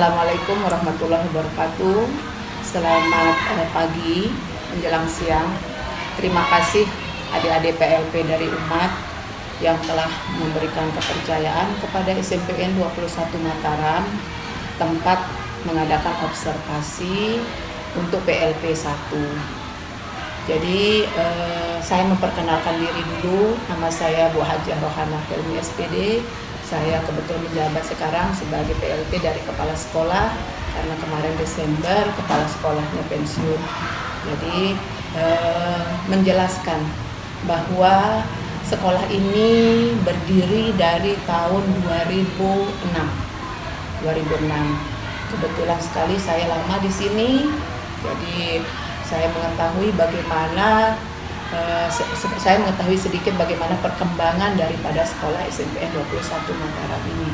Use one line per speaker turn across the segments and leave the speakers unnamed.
Assalamualaikum warahmatullahi wabarakatuh. Selamat pagi menjelang siang. Terima kasih adik-adik PLP dari Umat yang telah memberikan kepercayaan kepada SMPN 21 Mataram tempat mengadakan observasi untuk PLP 1. Jadi saya memperkenalkan diri dulu. Nama saya Bu Hajah Rohana Helmi SPD. Saya kebetulan menjabat sekarang sebagai PLP dari kepala sekolah karena kemarin Desember kepala sekolahnya pensiun. Jadi menjelaskan bahwa sekolah ini berdiri dari tahun 2006. Kebetulan sekali saya lama di sini. Jadi saya mengetahui bagaimana saya mengetahui sedikit bagaimana perkembangan daripada sekolah SMPN 21 Mataram ini.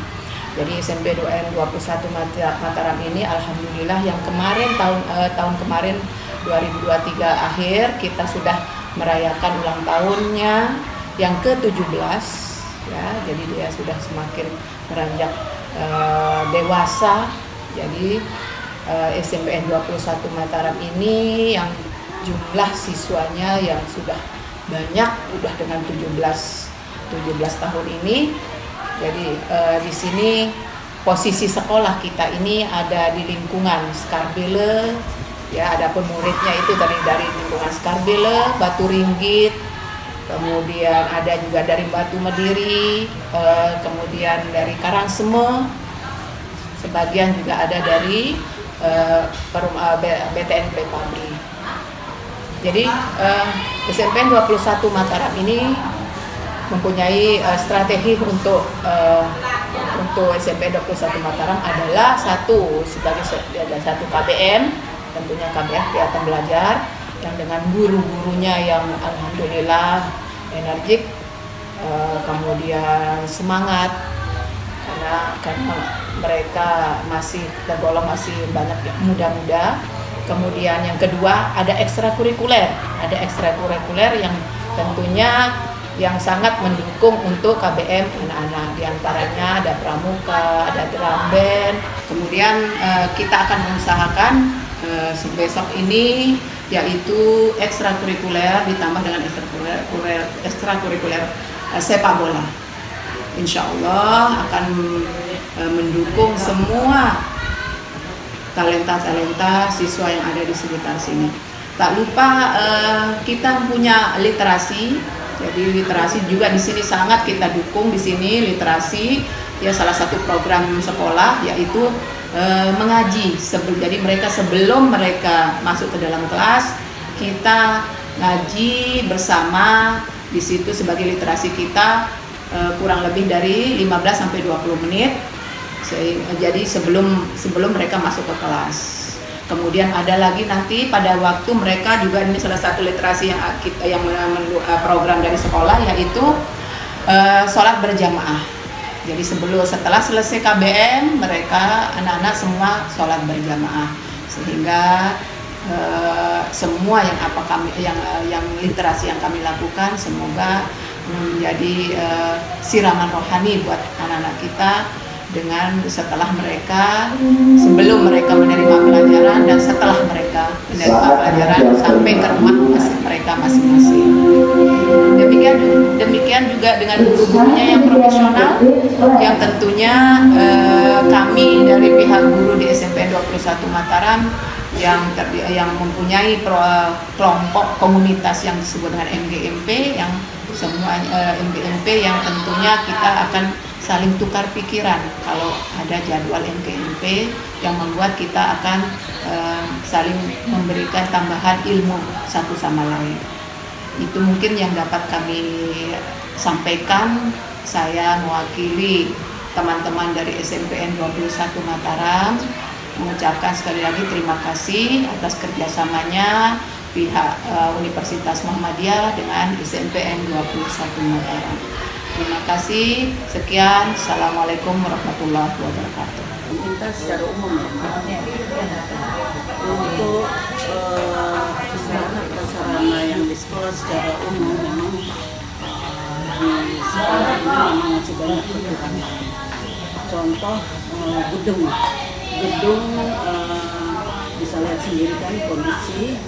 Jadi SMPN 21 Mataram ini alhamdulillah yang kemarin tahun kemarin 2023 akhir kita sudah merayakan ulang tahunnya yang ke-17 ya. Jadi dia sudah semakin beranjak dewasa. Jadi SMPN 21 Mataram ini yang jumlah siswanya yang sudah banyak, udah dengan 17 tahun ini. Jadi di sini posisi sekolah kita ini ada di lingkungan Skarbele, ya. Adapun muridnya itu dari lingkungan Skarbele, Batu Ringgit, kemudian ada juga dari Batu Mediri, kemudian dari Karangseme, sebagian juga ada dari BTNP Pabri. Jadi SMPN 21 Mataram ini mempunyai strategi untuk SMPN 21 Mataram adalah sebagai satu KBM, tentunya KBM kegiatan belajar yang dengan guru-gurunya yang alhamdulillah energik, kemudian semangat karena mereka masih tergolong masih banyak muda-muda. Kemudian yang kedua ada ekstrakurikuler yang tentunya yang sangat mendukung untuk KBM anak-anak. Di antaranya ada pramuka, ada drum band. Kemudian kita akan mengusahakan besok ini yaitu ekstrakurikuler ditambah dengan ekstrakurikuler sepak bola. Insya Allah akan mendukung semua talenta siswa yang ada di sekitar sini. Tak lupa kita punya literasi. Jadi literasi juga di sini sangat kita dukung di sini literasi. Ya salah satu program sekolah yaitu mengaji. Jadi mereka sebelum mereka masuk ke dalam kelas kita ngaji bersama di situ sebagai literasi kita kurang lebih dari 15 sampai 20 menit. Jadi sebelum mereka masuk ke kelas. Kemudian ada lagi nanti pada waktu mereka juga, ini salah satu literasi yang program dari sekolah yaitu sholat berjamaah. Jadi setelah selesai KBM mereka anak-anak semua sholat berjamaah sehingga semua yang literasi yang kami lakukan semoga menjadi siraman rohani buat anak-anak kita dengan sebelum mereka menerima pelajaran dan setelah mereka menerima pelajaran sampai ke rumah mereka masing-masing. Demikian juga dengan guru-gurunya yang profesional yang tentunya kami dari pihak guru di SMPN 21 Mataram yang mempunyai kelompok komunitas yang disebut dengan MGMP, yang semua MGMP yang tentunya kita akan saling tukar pikiran kalau ada jadwal MGMP yang membuat kita akan saling memberikan tambahan ilmu satu sama lain. Itu mungkin yang dapat kami sampaikan. Saya mewakili teman-teman dari SMPN 21 Mataram mengucapkan sekali lagi terima kasih atas kerjasamanya pihak Universitas Muhammadiyah dengan SMPN 21 Mataram. Terima kasih. Sekian. Assalamualaikum warahmatullahi wabarakatuh.
Pemerintah secara umum ya, untuk sarana yang di sekolah secara umum memang di sekolah ini memang masih banyak kekurangan. Contoh gedung bisa lihat sendiri kan kondisi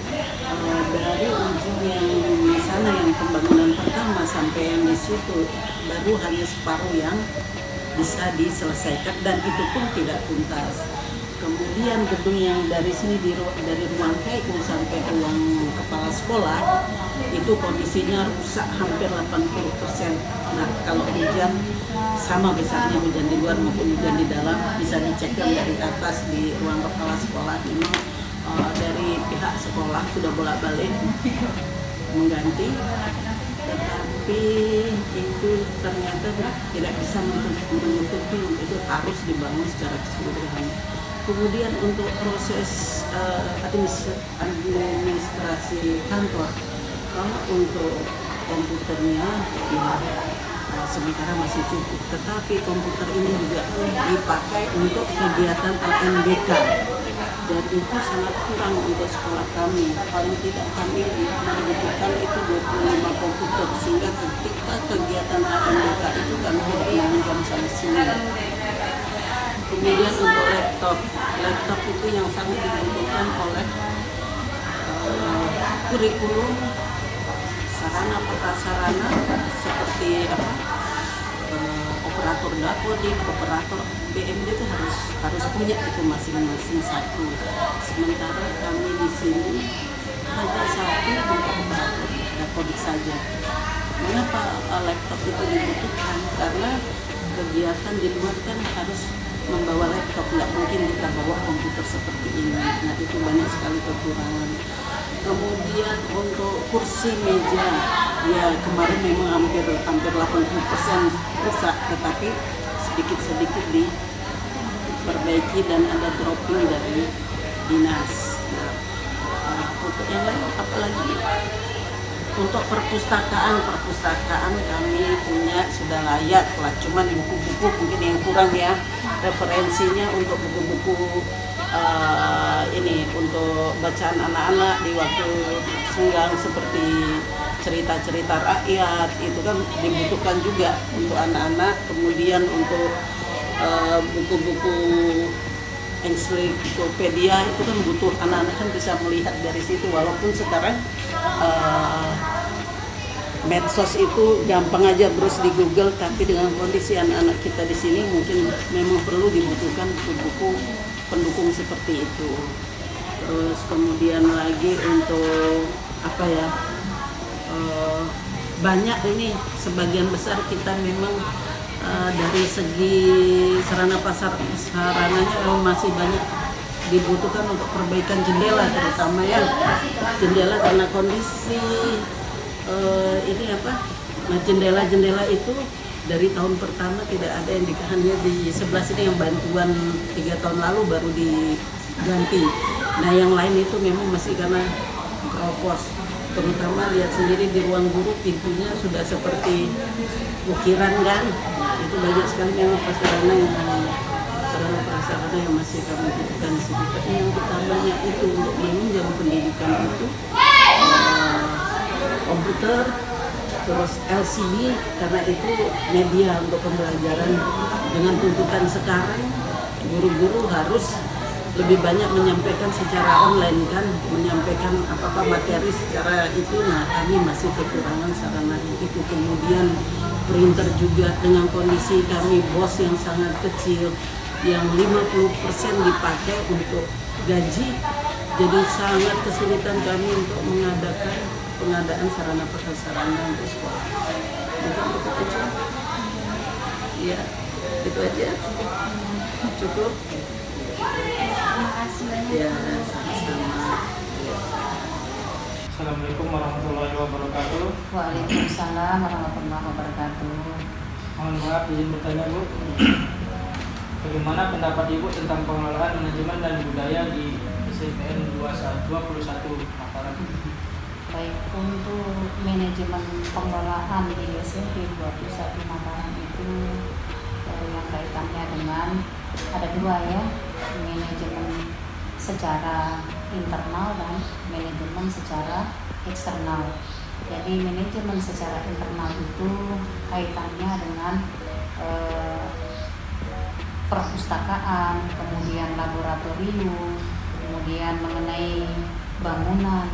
dari ujung yang di sana yang pembangunan pertama sampai yang di situ baru hanya separuh yang bisa diselesaikan dan itu pun tidak tuntas. Kemudian gedung yang dari sini dari ruang KU sampai ruang kepala sekolah itu kondisinya rusak hampir 80%. Nah, kalau hujan sama besarnya hujan di luar maupun hujan di dalam bisa dicek dari atas di ruang kepala sekolah. Memang dari pihak sekolah sudah bolak-balik mengganti, tetapi itu ternyata tidak bisa menutupi, itu harus dibangun secara keseluruhan. Kemudian untuk proses administrasi kantor, kalau untuk komputernya ya sementara masih cukup, tetapi komputer ini juga dipakai untuk kegiatan LMDK dan itu sangat kurang untuk sekolah kami. Paling tidak kami membutuhkan itu 25 komputer, sehingga ketika kegiatan LMDK itu kami tidak meminjam sampai sini. Kemudian untuk laptop itu yang sangat dibutuhkan oleh kurikulum, sarana prasarana seperti operator dapodik, operator BMD itu harus punya itu masing-masing satu. Sementara kami di sini hanya satu untuk operator dapodik saja. Mengapa laptop itu dibutuhkan? Karena kegiatan di luar kan harus membawa laptop, nggak mungkin kita bawa komputer seperti ini. Nah, itu banyak sekali kekurangan. Kemudian untuk kursi meja, ya kemarin memang hampir 80% rusak, tetapi sedikit-sedikit diperbaiki dan ada dropping dari dinas. Nah, untuk yang lain apalagi? Untuk perpustakaan kami punya sudah layak lah, cuman buku-buku mungkin yang kurang ya, referensinya untuk buku-buku ini untuk bacaan anak-anak di waktu senggang seperti cerita-cerita rakyat itu kan dibutuhkan juga untuk anak-anak. Kemudian untuk buku-buku ensiklopedia itu kan butuh, anak-anak kan bisa melihat dari situ, walaupun sekarang medsos itu gampang aja terus di Google, tapi dengan kondisi anak-anak kita di sini mungkin memang perlu dibutuhkan buku-buku pendukung seperti itu. Terus kemudian lagi untuk apa ya, banyak ini sebagian besar kita memang dari segi sarana prasarananya masih banyak dibutuhkan untuk perbaikan jendela, terutama ya jendela karena kondisi ini apa, nah jendela itu dari tahun pertama tidak ada yang hanya di sebelah sini yang bantuan 3 tahun lalu baru diganti. Nah yang lain itu memang masih karena keropos, terutama lihat sendiri di ruang guru pintunya sudah seperti ukiran kan. Nah, itu banyak sekali memang sarana-prasarana yang masih kami butuhkan di sini. Tapi yang utamanya itu untuk menunjang pendidikan itu komputer, terus LCD, karena itu media untuk pembelajaran. Dengan tuntutan sekarang, guru-guru harus lebih banyak menyampaikan secara online kan, menyampaikan apa-apa materi secara itu. Nah kami masih kekurangan sarana itu. Kemudian printer juga dengan kondisi kami bos yang sangat kecil, yang 50% dipakai untuk gaji, Jadi sangat kesulitan kami untuk mengadakan pengadaan sarana prasarana untuk sekolah. Mungkin itu aja. Ya, itu aja. Cukup.
Terima kasih banyak.
Ya, sama-sama.
Assalamualaikum warahmatullahi wabarakatuh.
Waalaikumsalam warahmatullahi wabarakatuh.
Mohon maaf izin bertanya Bu, bagaimana pendapat Ibu tentang pengelolaan manajemen dan budaya di SMPN 21 Mataram?
Baik, untuk manajemen pengelolaan di SMP 21 Mataram itu yang kaitannya dengan ada dua ya, manajemen secara internal dan manajemen secara eksternal. Jadi manajemen secara internal itu kaitannya dengan perpustakaan, kemudian laboratorium, kemudian mengenai bangunan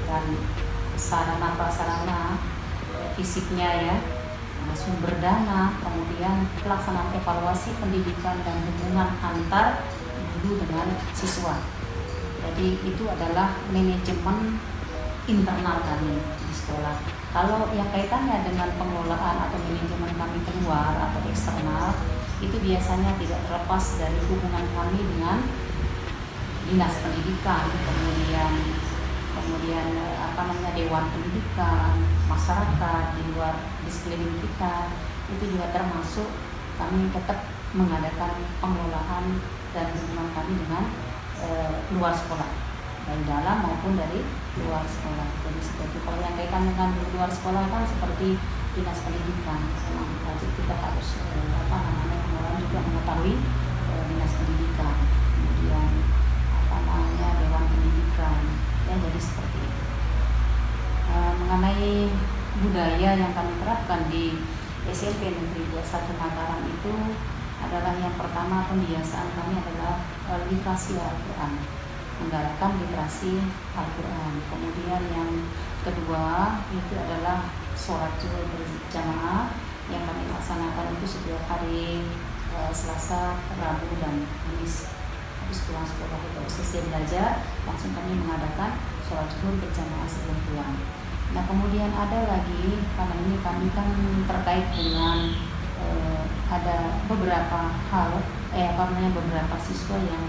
dan sarana prasarana fisiknya ya, sumber dana, kemudian pelaksanaan evaluasi pendidikan dan hubungan antar guru dengan siswa. Jadi itu adalah manajemen internal kami di sekolah. Kalau yang kaitannya dengan pengelolaan atau manajemen kami keluar atau eksternal, itu biasanya tidak terlepas dari hubungan kami dengan dinas pendidikan, kemudian dewan pendidikan, masyarakat di luar di sekeliling kita. Itu juga termasuk kami tetap mengadakan pengelolaan dan hubungan kami dengan luar sekolah, dari dalam maupun dari luar sekolah. Jadi seperti kalau yang kaitan dengan luar sekolah kan seperti dinas pendidikan, memang wajib kita harus pengelolaan juga mengetahui dinas pendidikan, kemudian dewan pendidikan, ya jadi seperti itu. Mengenai budaya yang kami terapkan di SMP Negeri 21 Mataram itu adalah yang pertama, pembiasaan kami adalah literasi Al-Quran, menggalakkan literasi Al-Quran. Kemudian yang kedua itu adalah sholat zuhur berjamaah yang kami laksanakan itu setiap hari Selasa, Rabu, dan Kamis. Habis pulang sekolah itu selesai belajar, langsung kami mengadakan sholat zuhur berjamaah sebelum pulang. Nah kemudian ada lagi, karena ini kami kan terkait dengan ada beberapa hal, beberapa siswa yang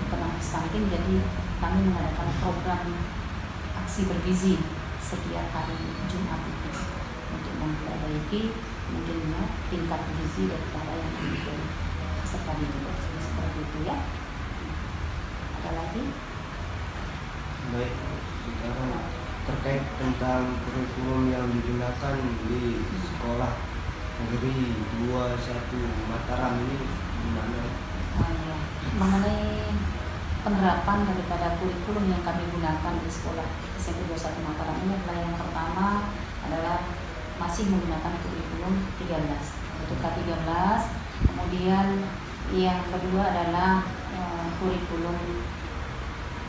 kena stunting, jadi kami mengadakan program aksi bergizi setiap hari Jumat itu untuk memperbaiki mungkin tingkat gizi daripada yang memiliki peserta didik seperti itu ya. Ada lagi?
Baik, sekarang terkait tentang kurikulum yang digunakan di sekolah Negeri 21 Mataram ini gimana?
Ya. Mengenai penerapan daripada kurikulum yang kami gunakan di sekolah SMP 21 Mataram ini adalah yang pertama adalah masih menggunakan kurikulum 13 yaitu K13. Kemudian yang kedua adalah kurikulum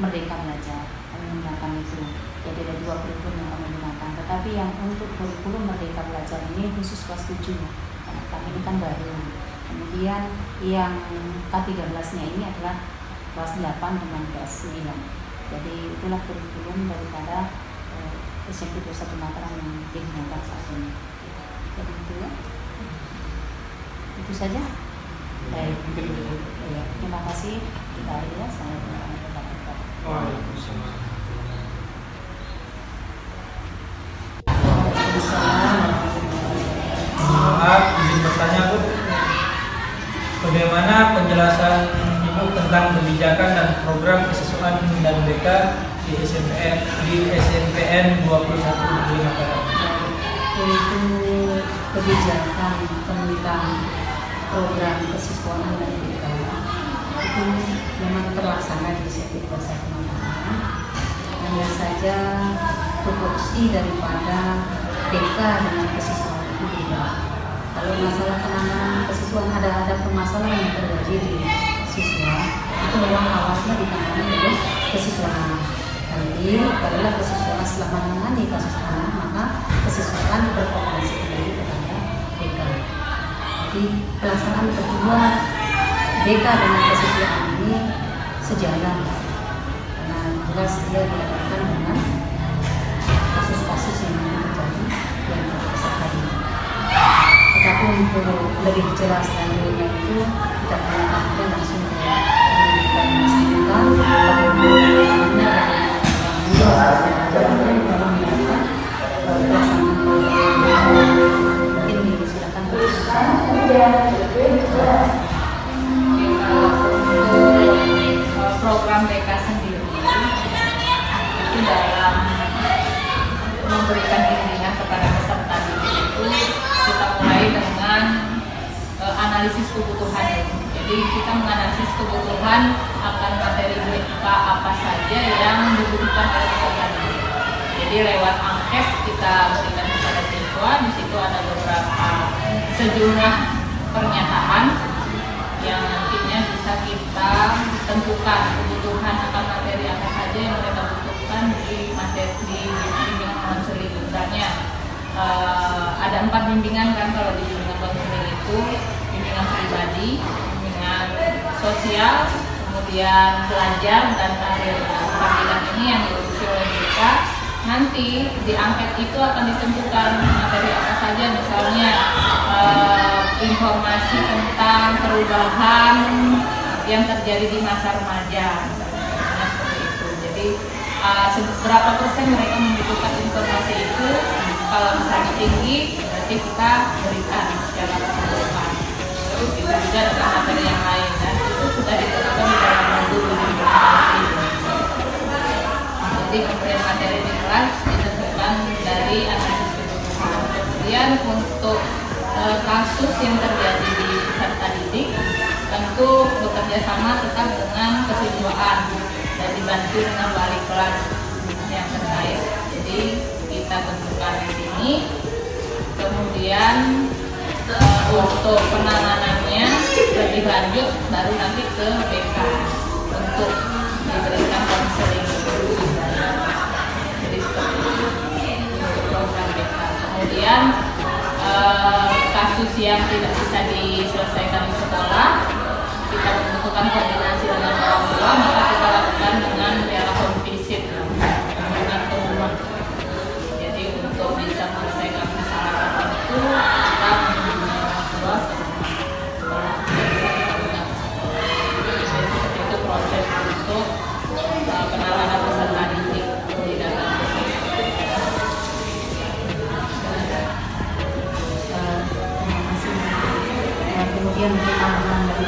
Merdeka Belajar, kami menggunakan itu. Jadi ada dua kurikulum yang kami gunakan. Tetapi yang untuk kurikulum Merdeka Belajar ini khusus kelas 7, karena kami ini kan baru. Kemudian yang K13-nya ini adalah kelas 8 dengan kelas 9. Jadi itulah kurikulum daripada SMP 21 Mataram yang digunakan saat ini. Jadi itu ya. Itu saja. Baik. Ya, terima kasih. Kita ya, saya
Waalaikumsalam. Maaf, izin bertanya Bu, bagaimana penjelasan Ibu tentang kebijakan dan program kesesuaian dan BK di SMPN 21 Negeri Mataram?
Yaitu kebijakan tentang program kesiswaan dan BK itu memang terlaksana di SMP 21 Mataram. Hanya saja tupoksi daripada BK dengan kesiswaan itu beda. Kalau masalah penanganan kesiswaan ada permasalahan yang terjadi di siswa, itu memang awalnya ditangani oleh kesiswaan. Nanti barulah kesiswaan setelah menangani kasus anak, maka kesiswaan berkoordinasi kembali kepada BK. Jadi pelaksanaan kedua BK dengan kesiswaan ini sejalan, karena tugas dia berkaitan dengan kasus-kasus yang terjadi yang peserta ini. Tetapi untuk lebih jelas dan dulunya itu kita menyampaikan langsung ke pendidikan masyarakat, bagaimana
program BK sendiri itu dalam memberikan bimbingan kepada peserta didik itu kita mulai dengan analisis kebutuhan. Jadi kita menganalisis kebutuhan akan materi BK apa saja yang dibutuhkan oleh peserta didik. Jadi lewat angket kita berikan kepada siswa. Di situ ada beberapa sejumlah pernyataan yang nantinya bisa kita tentukan kebutuhan akan materi apa saja yang mereka butuhkan di materi di bimbingan konseling. Misalnya ada 4 bimbingan kan kalau di bimbingan konseling itu: bimbingan pribadi, bimbingan sosial, kemudian belajar dan karir. Panggilan ini yang diurusi oleh mereka. Nanti di angket itu akan ditentukan materi apa saja, misalnya informasi tentang perubahan yang terjadi di masa remaja, misalnya seperti itu. Jadi seberapa persen mereka membutuhkan informasi itu. Kalau misalnya tinggi, berarti kita berikan secara keseluruhan. Itu juga dengan materi yang lain, dan itu sudah ditentukan di dalam modul informasi. Jadi pemberian materi di kelas ditentukan dari analisis kebutuhan. Kemudian untuk kasus yang terjadi di peserta didik, tentu bekerja sama tetap dengan kesiswaan dan dibantu dengan wali kelas yang terkait. Jadi kita tentukan di sini. Kemudian untuk penanganannya lebih lanjut baru nanti ke BK untuk diberikan konseling. Jadi seperti itu untuk program BK. Kemudian kasus yang tidak bisa diselesaikan di sekolah, kita membutuhkan koordinasi dengan orang tua, maka kita lakukan dengan telepon visit kunjungan ke rumah. Jadi untuk bisa menyelesaikan masalah itu kita menghubungi orang tua ke rumah. Jadi seperti itu proses untuk penanganan peserta didik di dalam
kemudian kita tambahan dari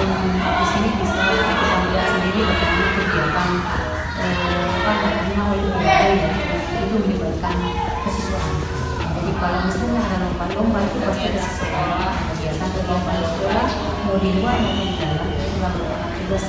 di sini bisa kita lihat sendiri bagaimana kegiatan olimpiade itu melibatkan kesiswaan. Jadi kalau misalnya ada lomba-lomba itu pasti ada sekolah, kegiatan di sekolah, mau di luar maupun di dalam itu merupakan tugas